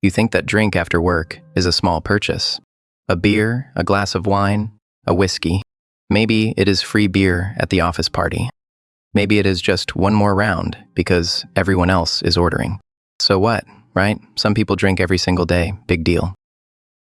You think that drink after work is a small purchase. A beer, a glass of wine, a whiskey. Maybe it is free beer at the office party. Maybe it is just one more round because everyone else is ordering. So what, right? Some people drink every single day, big deal.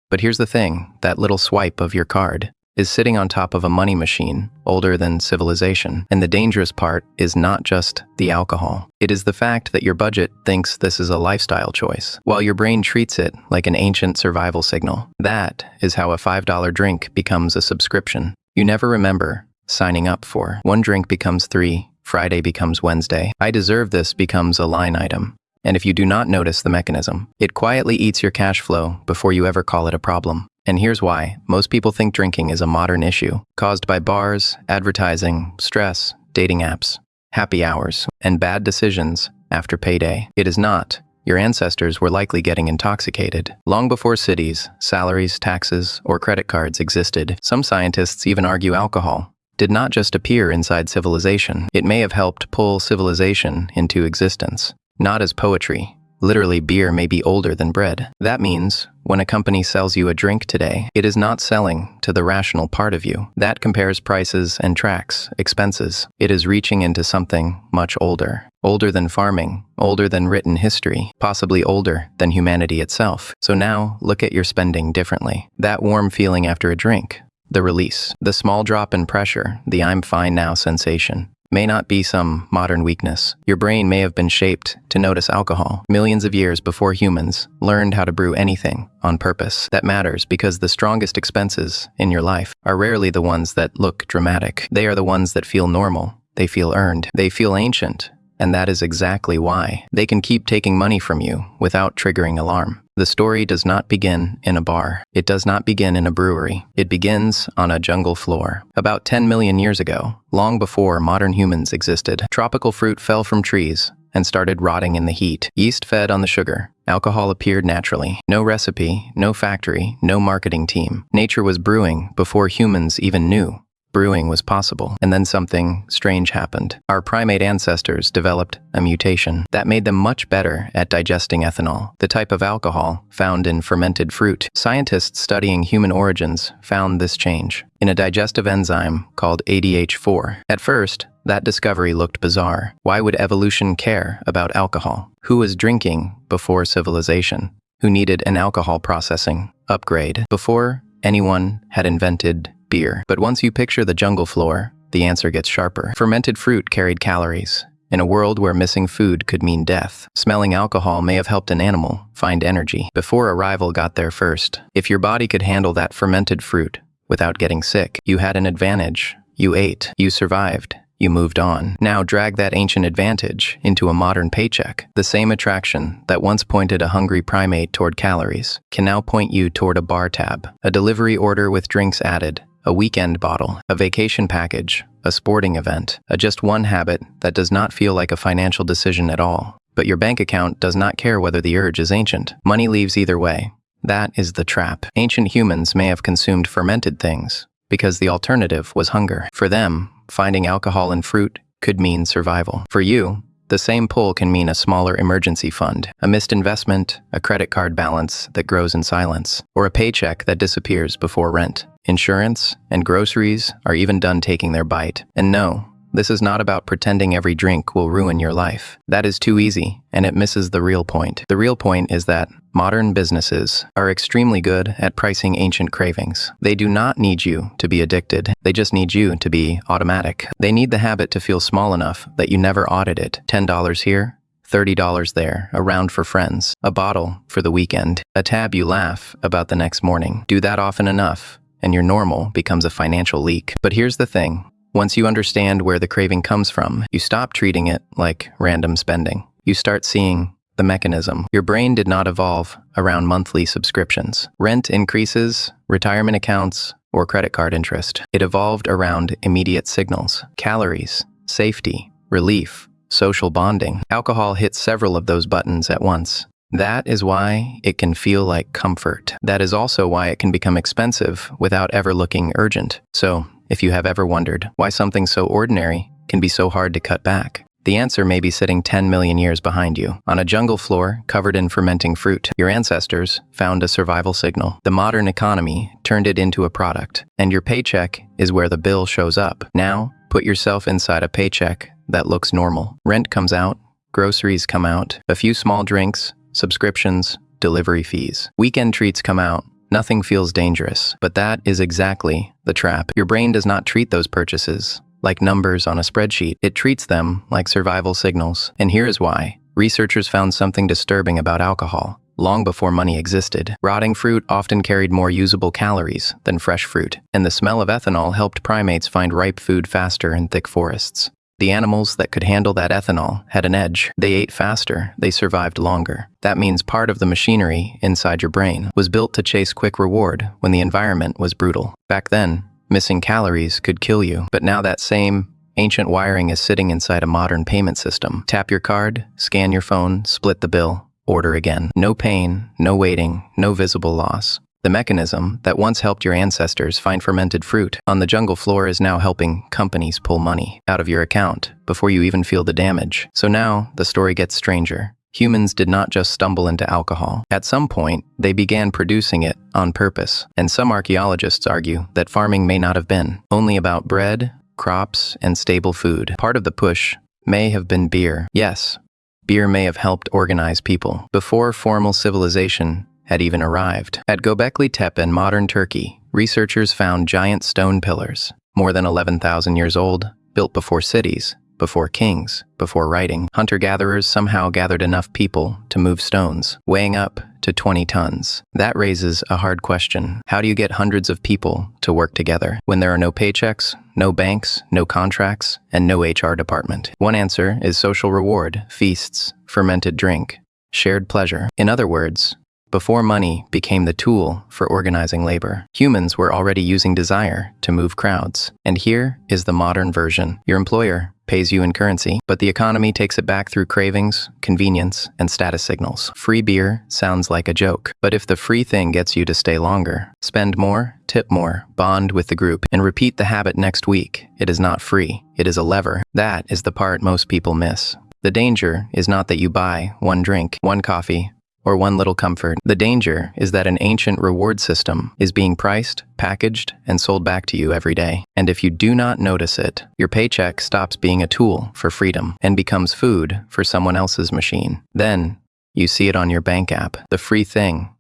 But here's the thing, that little swipe of your card is sitting on top of a money machine older than civilization. And the dangerous part is not just the alcohol. It is the fact that your budget thinks this is a lifestyle choice, while your brain treats it like an ancient survival signal. That is how a $5 drink becomes a subscription. You never remember signing up for. One drink becomes 3, Friday becomes Wednesday. I deserve this becomes a line item. And if you do not notice the mechanism, it quietly eats your cash flow before you ever call it a problem. And here's why. Most people think drinking is a modern issue, caused by bars, advertising, stress, dating apps, happy hours, and bad decisions after payday. It is not. Your ancestors were likely getting intoxicated long before cities, salaries, taxes, or credit cards existed. Some scientists even argue alcohol did not just appear inside civilization. It may have helped pull civilization into existence. Not as poetry. Literally, beer may be older than bread. That means when a company sells you a drink today, it is not selling to the rational part of you. That compares prices and tracks expenses. It is reaching into something much older. Older than farming, older than written history, possibly older than humanity itself. So now, look at your spending differently. That warm feeling after a drink, the release, the small drop in pressure, the I'm fine now sensation, may not be some modern weakness. Your brain may have been shaped to notice alcohol millions of years before humans learned how to brew anything on purpose. That matters because the strongest expenses in your life are rarely the ones that look dramatic. They are the ones that feel normal. They feel earned. They feel ancient. And that is exactly why they can keep taking money from you without triggering alarm. The story does not begin in a bar. It does not begin in a brewery. It begins on a jungle floor. About 10 million years ago, long before modern humans existed, tropical fruit fell from trees and started rotting in the heat. Yeast fed on the sugar. Alcohol appeared naturally. No recipe, no factory, no marketing team. Nature was brewing before humans even knew brewing was possible. And then something strange happened. Our primate ancestors developed a mutation that made them much better at digesting ethanol, the type of alcohol found in fermented fruit. Scientists studying human origins found this change in a digestive enzyme called ADH4. At first, that discovery looked bizarre. Why would evolution care about alcohol? Who was drinking before civilization? Who needed an alcohol processing upgrade before anyone had invented beer? But once you picture the jungle floor, the answer gets sharper. Fermented fruit carried calories. In a world where missing food could mean death, smelling alcohol may have helped an animal find energy before a rival got there first. If your body could handle that fermented fruit without getting sick, you had an advantage. You ate, you survived, you moved on. Now drag that ancient advantage into a modern paycheck. The same attraction that once pointed a hungry primate toward calories can now point you toward a bar tab, a delivery order with drinks added, a weekend bottle, a vacation package, a sporting event, a just one habit that does not feel like a financial decision at all. But your bank account does not care whether the urge is ancient. Money leaves either way. That is the trap. Ancient humans may have consumed fermented things because the alternative was hunger. For them, finding alcohol in fruit could mean survival. For you, the same pull can mean a smaller emergency fund, a missed investment, a credit card balance that grows in silence, or a paycheck that disappears before rent. Insurance and groceries are even done taking their bite. And no, this is not about pretending every drink will ruin your life. That is too easy, and it misses the real point. The real point is that modern businesses are extremely good at pricing ancient cravings. They do not need you to be addicted. They just need you to be automatic. They need the habit to feel small enough that you never audit it. $10 here, $30 there, a round for friends, a bottle for the weekend, a tab you laugh about the next morning. Do that often enough, and your normal becomes a financial leak. But here's the thing. Once you understand where the craving comes from, you stop treating it like random spending. You start seeing the mechanism. Your brain did not evolve around monthly subscriptions, rent increases, retirement accounts, or credit card interest. It evolved around immediate signals, calories, safety, relief, social bonding. Alcohol hits several of those buttons at once. That is why it can feel like comfort. That is also why it can become expensive without ever looking urgent. So, if you have ever wondered why something so ordinary can be so hard to cut back, The answer may be sitting 10 million years behind you, on a jungle floor covered in fermenting fruit. Your ancestors found a survival signal. The modern economy turned it into a product, and your paycheck is where the bill shows up. Now, put yourself inside a paycheck that looks normal. Rent comes out, groceries come out, a few small drinks, subscriptions, delivery fees. Weekend treats come out. Nothing feels dangerous, but that is exactly the trap. Your brain does not treat those purchases like numbers on a spreadsheet. It treats them like survival signals. And here is why. Researchers found something disturbing about alcohol long before money existed. Rotting fruit often carried more usable calories than fresh fruit, and the smell of ethanol helped primates find ripe food faster in thick forests. The animals that could handle that ethanol had an edge. They ate faster, they survived longer. That means part of the machinery inside your brain was built to chase quick reward when the environment was brutal. Back then, missing calories could kill you, but now that same ancient wiring is sitting inside a modern payment system. Tap your card, scan your phone, split the bill, order again. No pain, no waiting, no visible loss. The mechanism that once helped your ancestors find fermented fruit on the jungle floor is now helping companies pull money out of your account before you even feel the damage. So now, the story gets stranger. Humans did not just stumble into alcohol. At some point, they began producing it on purpose. And some archaeologists argue that farming may not have been only about bread, crops, and stable food. Part of the push may have been beer. Yes, beer may have helped organize people before formal civilization had even arrived. At Göbekli Tepe in modern Turkey, researchers found giant stone pillars, more than 11,000 years old, built before cities, before kings, before writing. Hunter-gatherers somehow gathered enough people to move stones, weighing up to 20 tons. That raises a hard question. How do you get hundreds of people to work together when there are no paychecks, no banks, no contracts, and no HR department? One answer is social reward, feasts, fermented drink, shared pleasure. In other words, before money became the tool for organizing labor, humans were already using desire to move crowds. And here is the modern version. Your employer pays you in currency, but the economy takes it back through cravings, convenience, and status signals. Free beer sounds like a joke, but if the free thing gets you to stay longer, spend more, tip more, bond with the group, and repeat the habit next week, it is not free. It is a lever. That is the part most people miss. The danger is not that you buy one drink, one coffee, or one little comfort. The danger is that an ancient reward system is being priced, packaged, and sold back to you every day. And if you do not notice it, your paycheck stops being a tool for freedom and becomes food for someone else's machine. Then, you see it on your bank app. The free thing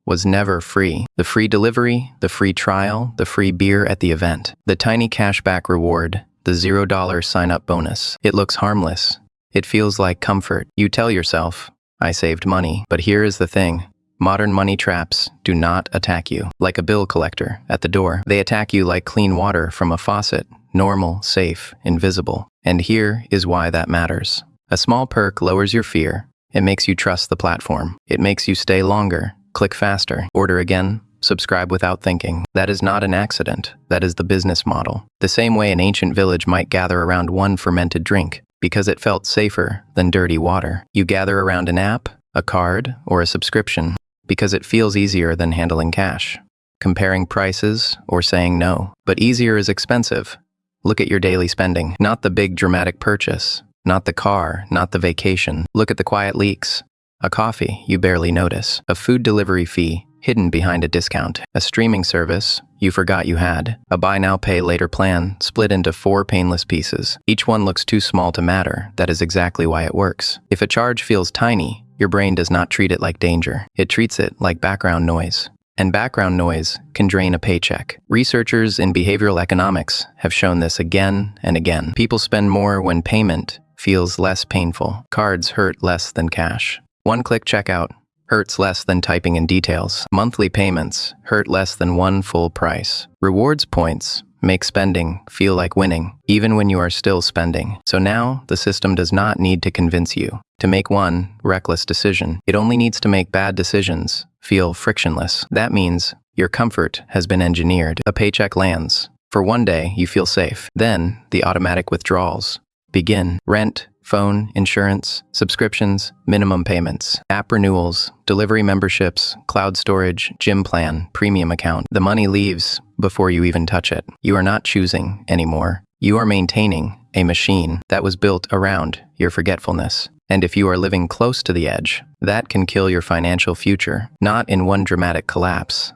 was never free. The free delivery, the free trial, the free beer at the event, the tiny cashback reward, the $0 sign-up bonus. It looks harmless. It feels like comfort. You tell yourself, I saved money. But here is the thing. Modern money traps do not attack you like a bill collector at the door. They attack you like clean water from a faucet, normal, safe, invisible. And here is why that matters. A small perk lowers your fear. It makes you trust the platform. It makes you stay longer, click faster, order again, subscribe without thinking. That is not an accident. That is the business model. The same way an ancient village might gather around one fermented drink, because it felt safer than dirty water. You gather around an app, a card, or a subscription because it feels easier than handling cash, comparing prices, or saying no. But easier is expensive. Look at your daily spending, not the big dramatic purchase, not the car, not the vacation. Look at the quiet leaks. A coffee you barely notice, a food delivery fee hidden behind a discount, a streaming service you forgot you had, a buy now pay later plan split into 4 painless pieces. Each one looks too small to matter. That is exactly why it works. If a charge feels tiny, your brain does not treat it like danger. It treats it like background noise. And background noise can drain a paycheck. Researchers in behavioral economics have shown this again and again. People spend more when payment feels less painful. Cards hurt less than cash. One-click checkout hurts less than typing in details. Monthly payments hurt less than one full price. Rewards points make spending feel like winning, even when you are still spending. So now, the system does not need to convince you to make one reckless decision. It only needs to make bad decisions feel frictionless. That means your comfort has been engineered. A paycheck lands. For one day, you feel safe. Then, the automatic withdrawals begin. Rent, phone, insurance, subscriptions, minimum payments, app renewals, delivery memberships, cloud storage, gym plan, premium account. The money leaves before you even touch it. You are not choosing anymore. You are maintaining a machine that was built around your forgetfulness. And if you are living close to the edge, that can kill your financial future, not in one dramatic collapse.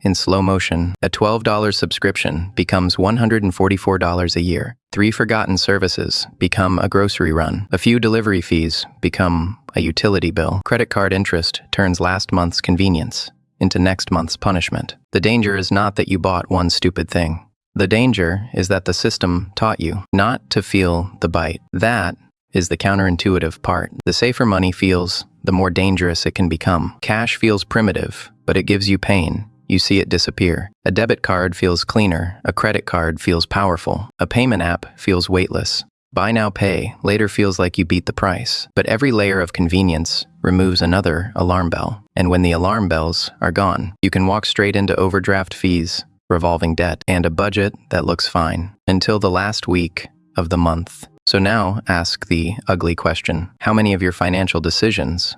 In slow motion, a $12 subscription becomes $144 a year. 3 forgotten services become a grocery run. A few delivery fees become a utility bill. Credit card interest turns last month's convenience into next month's punishment. The danger is not that you bought one stupid thing. The danger is that the system taught you not to feel the bite. That is the counterintuitive part. The safer money feels, the more dangerous it can become. Cash feels primitive, but it gives you pain. You see it disappear. A debit card feels cleaner. A credit card feels powerful. A payment app feels weightless. Buy now, pay later feels like you beat the price. But every layer of convenience removes another alarm bell. And when the alarm bells are gone, you can walk straight into overdraft fees, revolving debt, and a budget that looks fine until the last week of the month. So now ask the ugly question: how many of your financial decisions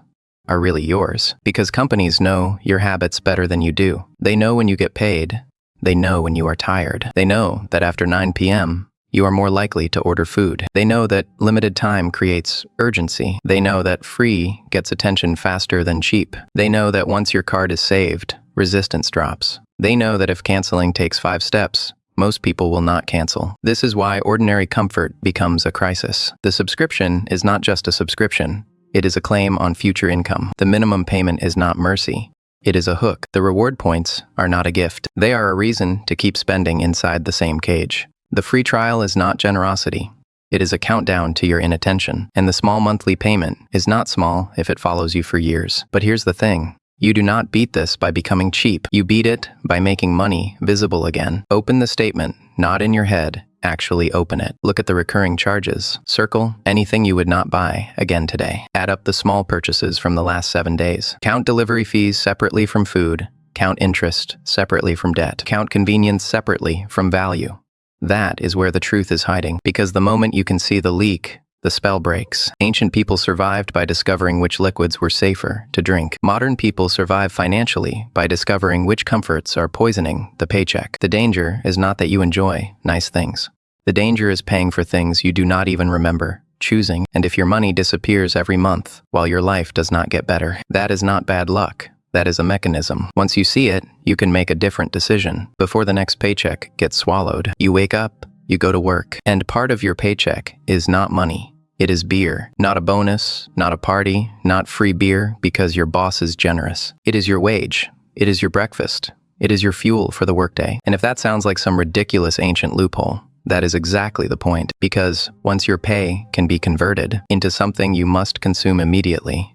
are really yours? Because companies know your habits better than you do. They know when you get paid. They know when you are tired. They know that after 9 p.m., you are more likely to order food. They know that limited time creates urgency. They know that free gets attention faster than cheap. They know that once your card is saved, resistance drops. They know that if canceling takes 5 steps, most people will not cancel. This is why ordinary comfort becomes a crisis. The subscription is not just a subscription. It is a claim on future income. The minimum payment is not mercy. It is a hook. The reward points are not a gift. They are a reason to keep spending inside the same cage. The free trial is not generosity. It is a countdown to your inattention. And the small monthly payment is not small if it follows you for years. But here's the thing. You do not beat this by becoming cheap. You beat it by making money visible again. Open the statement, not in your head. Actually open it. Look at the recurring charges. Circle anything you would not buy again today. Add up the small purchases from the last 7 days. Count delivery fees separately from food. Count interest separately from debt. Count convenience separately from value. That is where the truth is hiding. Because the moment you can see the leak, the spell breaks. Ancient people survived by discovering which liquids were safer to drink. Modern people survive financially by discovering which comforts are poisoning the paycheck. The danger is not that you enjoy nice things. The danger is paying for things you do not even remember choosing. And if your money disappears every month while your life does not get better, that is not bad luck. That is a mechanism. Once you see it, you can make a different decision. Before the next paycheck gets swallowed, you wake up, you go to work, and part of your paycheck is not money. It is beer. Not a bonus, not a party, not free beer because your boss is generous. It is your wage. It is your breakfast. It is your fuel for the workday. And if that sounds like some ridiculous ancient loophole, that is exactly the point. Because once your pay can be converted into something you must consume immediately,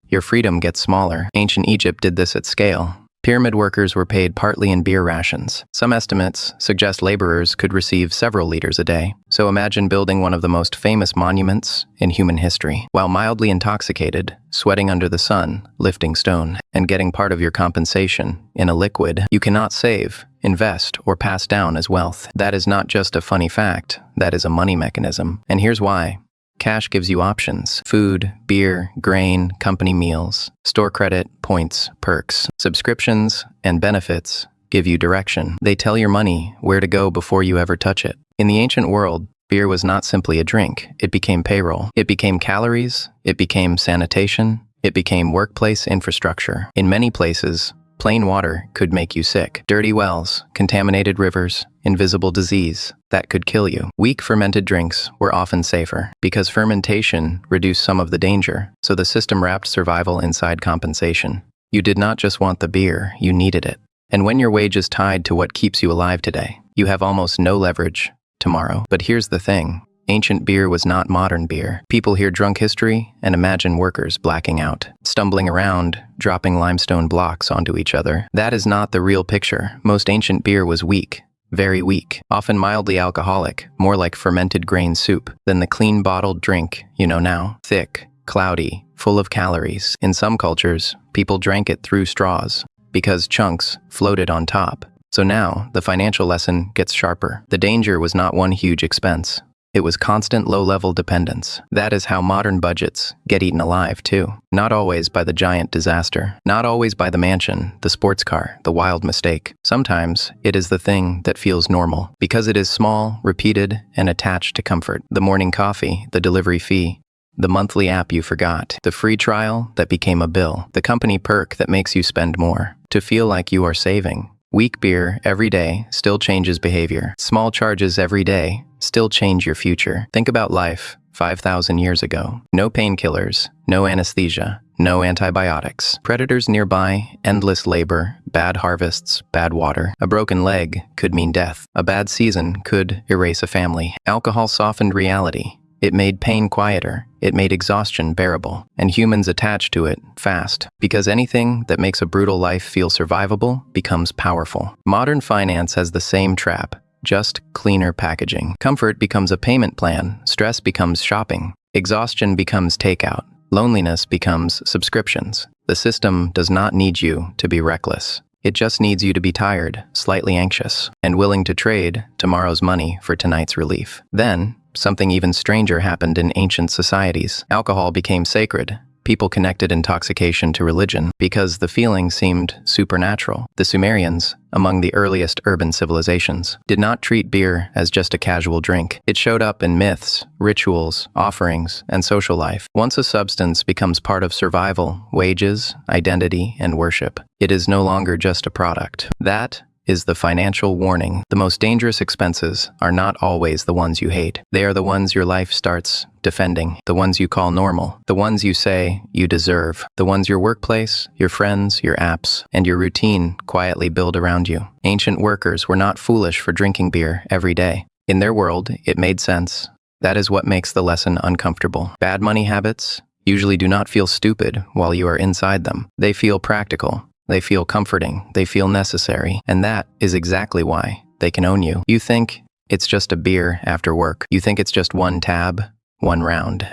your freedom gets smaller. Ancient Egypt did this at scale. Pyramid workers were paid partly in beer rations. Some estimates suggest laborers could receive several liters a day. So imagine building one of the most famous monuments in human history, while mildly intoxicated, sweating under the sun, lifting stone, and getting part of your compensation in a liquid you cannot save, invest, or pass down as wealth. That is not just a funny fact. That is a money mechanism. And here's why. Cash gives you options: food, beer, grain, company meals, store credit, points, perks. Subscriptions and benefits give you direction. They tell your money where to go before you ever touch it. In the ancient world, beer was not simply a drink. It became payroll. It became calories. It became sanitation. It became workplace infrastructure. In many places, plain water could make you sick. Dirty wells, contaminated rivers, invisible disease that could kill you. Weak fermented drinks were often safer because fermentation reduced some of the danger, so the system wrapped survival inside compensation. You did not just want the beer, you needed it. And when your wage is tied to what keeps you alive today, you have almost no leverage tomorrow. But here's the thing. Ancient beer was not modern beer. People hear drunk history and imagine workers blacking out, stumbling around, dropping limestone blocks onto each other. That is not the real picture. Most ancient beer was weak, very weak, often mildly alcoholic, more like fermented grain soup than the clean bottled drink you know now. Thick, cloudy, full of calories. In some cultures, people drank it through straws because chunks floated on top. So now, the financial lesson gets sharper. The danger was not one huge expense. It was constant low-level dependence. That is how modern budgets get eaten alive, too. Not always by the giant disaster. Not always by the mansion, the sports car, the wild mistake. Sometimes it is the thing that feels normal, because it is small, repeated, and attached to comfort. The morning coffee, the delivery fee, the monthly app you forgot, the free trial that became a bill, the company perk that makes you spend more. To feel like you are saving. Weak beer every day still changes behavior. Small charges every day still change your future. Think about life 5,000 years ago. No painkillers, no anesthesia, no antibiotics. Predators nearby, endless labor, bad harvests, bad water. A broken leg could mean death. A bad season could erase a family. Alcohol softened reality. It made pain quieter, it made exhaustion bearable, and humans attached to it fast, because anything that makes a brutal life feel survivable becomes powerful. Modern finance has the same trap, just cleaner packaging. Comfort becomes a payment plan, stress becomes shopping, exhaustion becomes takeout, loneliness becomes subscriptions. The system does not need you to be reckless. It just needs you to be tired, slightly anxious, and willing to trade tomorrow's money for tonight's relief. Then, something even stranger happened in ancient societies. Alcohol became sacred. People connected intoxication to religion because the feeling seemed supernatural. The Sumerians, among the earliest urban civilizations, did not treat beer as just a casual drink. It showed up in myths, rituals, offerings, and social life. Once a substance becomes part of survival, wages, identity, and worship, it is no longer just a product. That is the financial warning. The most dangerous expenses are not always the ones you hate. They are the ones your life starts defending, the ones you call normal, the ones you say you deserve, the ones your workplace, your friends, your apps, and your routine quietly build around you. Ancient workers were not foolish for drinking beer every day. In their world, it made sense. That is what makes the lesson uncomfortable. Bad money habits usually do not feel stupid while you are inside them. They feel practical. They feel comforting, they feel necessary, and that is exactly why they can own you. You think it's just a beer after work. You think it's just one tab, one round.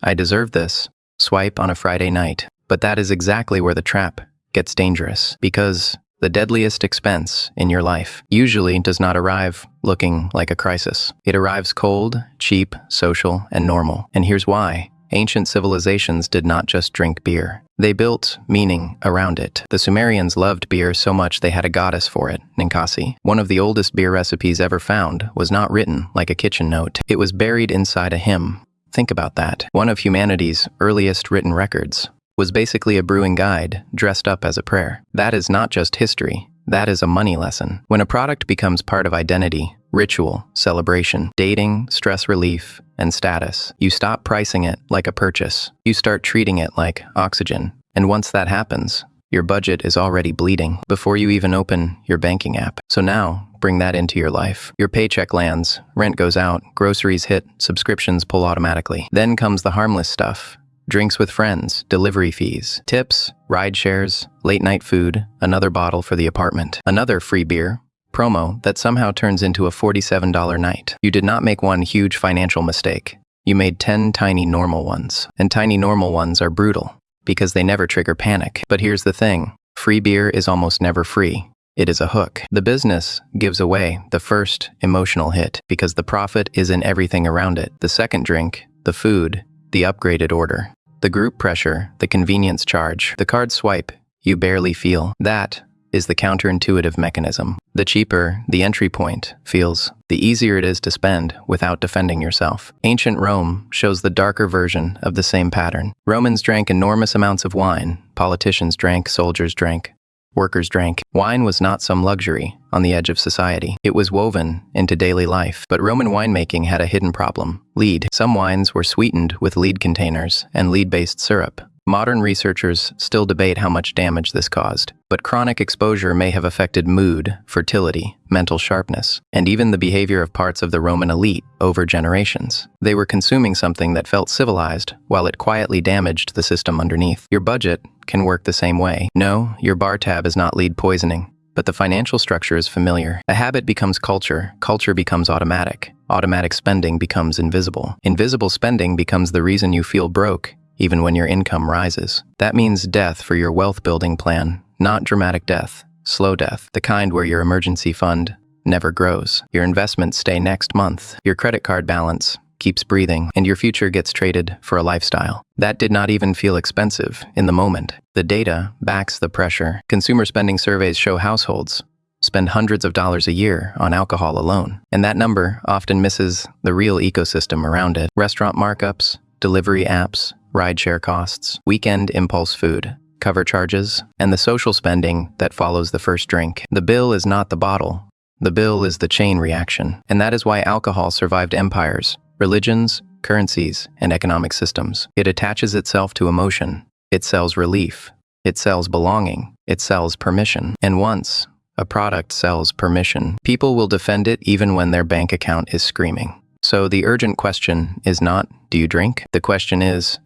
I deserve this. Swipe on a Friday night. But that is exactly where the trap gets dangerous, because the deadliest expense in your life usually does not arrive looking like a crisis. It arrives cold, cheap, social, and normal. And here's why. Ancient civilizations did not just drink beer. They built meaning around it. The Sumerians loved beer so much they had a goddess for it, Ninkasi. One of the oldest beer recipes ever found was not written like a kitchen note. It was buried inside a hymn. Think about that. One of humanity's earliest written records was basically a brewing guide dressed up as a prayer. That is not just history. That is a money lesson. When a product becomes part of identity, ritual, celebration, dating, stress relief, and status, you stop pricing it like a purchase. You start treating it like oxygen. And once that happens, your budget is already bleeding before you even open your banking app. So now, bring that into your life. Your paycheck lands, rent goes out, groceries hit, subscriptions pull automatically. Then comes the harmless stuff. Drinks with friends, delivery fees, tips, ride shares, late night food, another bottle for the apartment, another free beer, promo that somehow turns into a $47 night. You did not make one huge financial mistake. You made 10 tiny normal ones. And tiny normal ones are brutal, because they never trigger panic. But here's the thing. Free beer is almost never free. It is a hook. The business gives away the first emotional hit, because the profit is in everything around it. The second drink, the food, the upgraded order, the group pressure, the convenience charge, the card swipe you barely feel. That is the counterintuitive mechanism. The cheaper the entry point feels, the easier it is to spend without defending yourself. Ancient Rome shows the darker version of the same pattern. Romans drank enormous amounts of wine. Politicians drank, soldiers drank, workers drank. Wine was not some luxury on the edge of society. It was woven into daily life. But Roman winemaking had a hidden problem: lead. Some wines were sweetened with lead containers and lead-based syrup. Modern researchers still debate how much damage this caused, but chronic exposure may have affected mood, fertility, mental sharpness, and even the behavior of parts of the Roman elite over generations. They were consuming something that felt civilized, while it quietly damaged the system underneath. Your budget can work the same way. No, your bar tab is not lead poisoning, but the financial structure is familiar. A habit becomes culture, culture becomes automatic. Automatic spending becomes invisible. Invisible spending becomes the reason you feel broke, even when your income rises. That means death for your wealth building plan, not dramatic death, slow death, the kind where your emergency fund never grows. Your investments stay next month. Your credit card balance keeps breathing, and your future gets traded for a lifestyle. That did not even feel expensive in the moment. The data backs the pressure. Consumer spending surveys show households spend hundreds of dollars a year on alcohol alone, and that number often misses the real ecosystem around it. Restaurant markups, delivery apps, rideshare costs, weekend impulse food, cover charges, and the social spending that follows the first drink. The bill is not the bottle. The bill is the chain reaction, and that is why alcohol survived empires, religions, currencies, and economic systems. It attaches itself to emotion. It sells relief. It sells belonging. It sells permission. And once a product sells permission, people will defend it even when their bank account is screaming. So the urgent question is not, do you drink? The question is,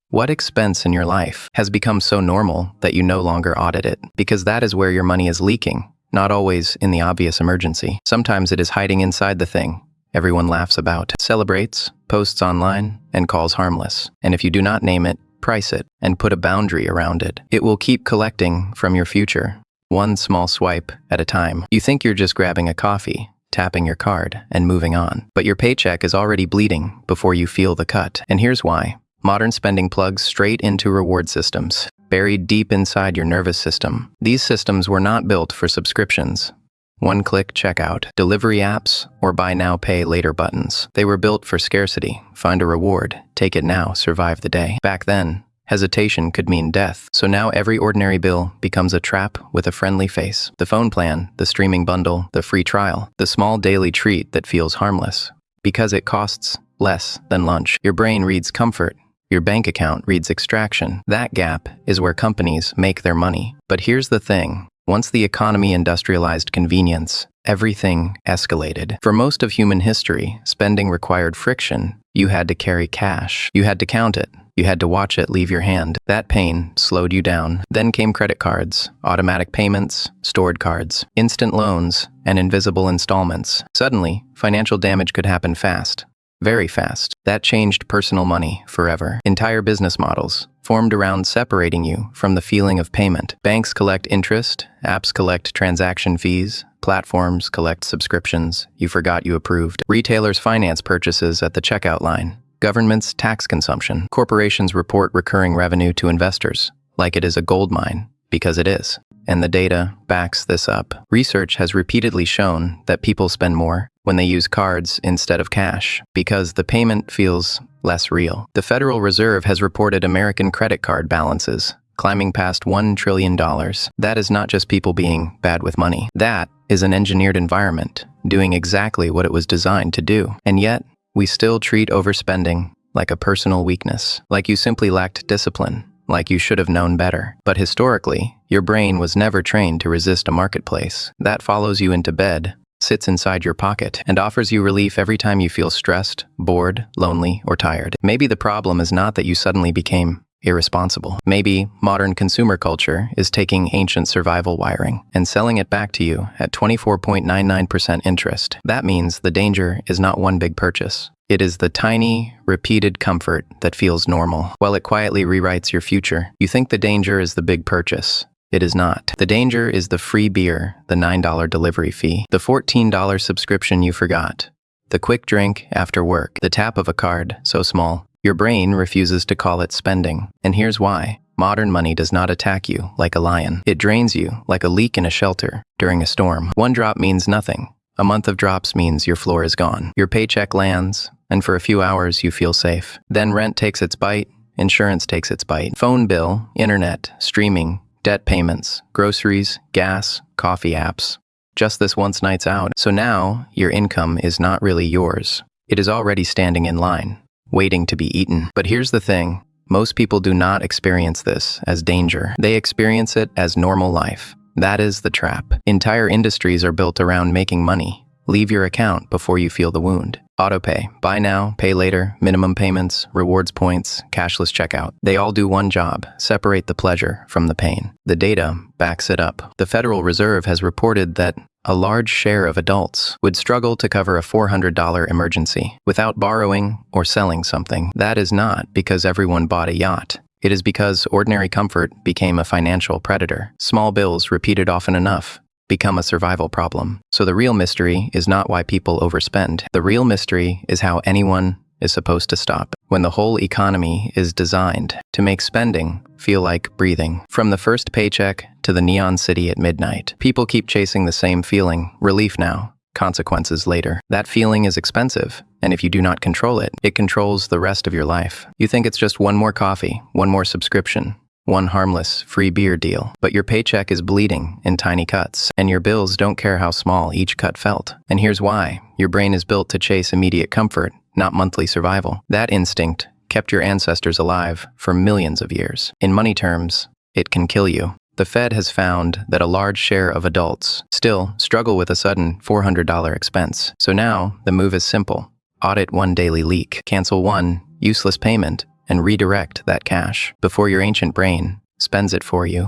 what expense in your life has become so normal that you no longer audit it? Because that is where your money is leaking, not always in the obvious emergency. Sometimes it is hiding inside the thing everyone laughs about, celebrates, posts online, and calls harmless. And if you do not name it, price it, and put a boundary around it, it will keep collecting from your future, one small swipe at a time. You think you're just grabbing a coffee, tapping your card, and moving on. But your paycheck is already bleeding before you feel the cut. And here's why. Modern spending plugs straight into reward systems, buried deep inside your nervous system. These systems were not built for subscriptions, one-click checkout, delivery apps, or buy now, pay later buttons. They were built for scarcity. Find a reward, take it now, survive the day. Back then, hesitation could mean death. So now every ordinary bill becomes a trap with a friendly face. The phone plan, the streaming bundle, the free trial, the small daily treat that feels harmless. Because it costs less than lunch. Your brain reads comfort. Your bank account reads extraction. That gap is where companies make their money. But here's the thing. Once the economy industrialized convenience, everything escalated. For most of human history, spending required friction. You had to carry cash. You had to count it. You had to watch it leave your hand. That pain slowed you down. Then came credit cards, automatic payments, stored cards, instant loans, and invisible installments. Suddenly, financial damage could happen fast. Very fast. That changed personal money forever. Entire business models formed around separating you from the feeling of payment. Banks collect interest, apps collect transaction fees, platforms collect subscriptions you forgot you approved. Retailers finance purchases at the checkout line. Governments tax consumption. Corporations report recurring revenue to investors, like it is a gold mine, because it is. And the data backs this up. Research has repeatedly shown that people spend more when they use cards instead of cash, because the payment feels less real. The Federal Reserve has reported American credit card balances climbing past $1 trillion. That is not just people being bad with money. That is an engineered environment doing exactly what it was designed to do. And yet, we still treat overspending like a personal weakness, like you simply lacked discipline, like you should have known better. But historically, your brain was never trained to resist a marketplace that follows you into bed, sits inside your pocket, and offers you relief every time you feel stressed, bored, lonely, or tired. Maybe the problem is not that you suddenly became irresponsible. Maybe modern consumer culture is taking ancient survival wiring and selling it back to you at 24.99% interest. That means the danger is not one big purchase. It is the tiny, repeated comfort that feels normal, while it quietly rewrites your future. You think the danger is the big purchase. It is not. The danger is the free beer, the $9 delivery fee, the $14 subscription you forgot, the quick drink after work, the tap of a card so small your brain refuses to call it spending. And here's why. Modern money does not attack you like a lion. It drains you like a leak in a shelter during a storm. One drop means nothing. A month of drops means your floor is gone. Your paycheck lands, and for a few hours you feel safe. Then rent takes its bite, insurance takes its bite, phone bill, internet, streaming, debt payments, groceries, gas, coffee apps. Just this once night's out. So now, your income is not really yours. It is already standing in line, waiting to be eaten. But here's the thing. Most people do not experience this as danger. They experience it as normal life. That is the trap. Entire industries are built around making money. Leave your account before you feel the wound. Autopay, buy now, pay later, minimum payments, rewards points, cashless checkout. They all do one job, separate the pleasure from the pain. The data backs it up. The Federal Reserve has reported that a large share of adults would struggle to cover a $400 emergency without borrowing or selling something. That is not because everyone bought a yacht. It is because ordinary comfort became a financial predator. Small bills repeated often enough become a survival problem. So the real mystery is not why people overspend. The real mystery is how anyone is supposed to stop when the whole economy is designed to make spending feel like breathing. From the first paycheck to the neon city at midnight, people keep chasing the same feeling: relief now, consequences later. That feeling is expensive, and if you do not control it, it controls the rest of your life. You think it's just one more coffee, one more subscription, one harmless free beer deal, but your paycheck is bleeding in tiny cuts, and your bills don't care how small each cut felt. And here's why: your brain is built to chase immediate comfort, not monthly survival. That instinct kept your ancestors alive for millions of years. In money terms, it can kill you. The Fed has found that a large share of adults still struggle with a sudden $400 expense. So now, the move is simple: audit one daily leak, cancel one useless payment, and redirect that cash before your ancient brain spends it for you.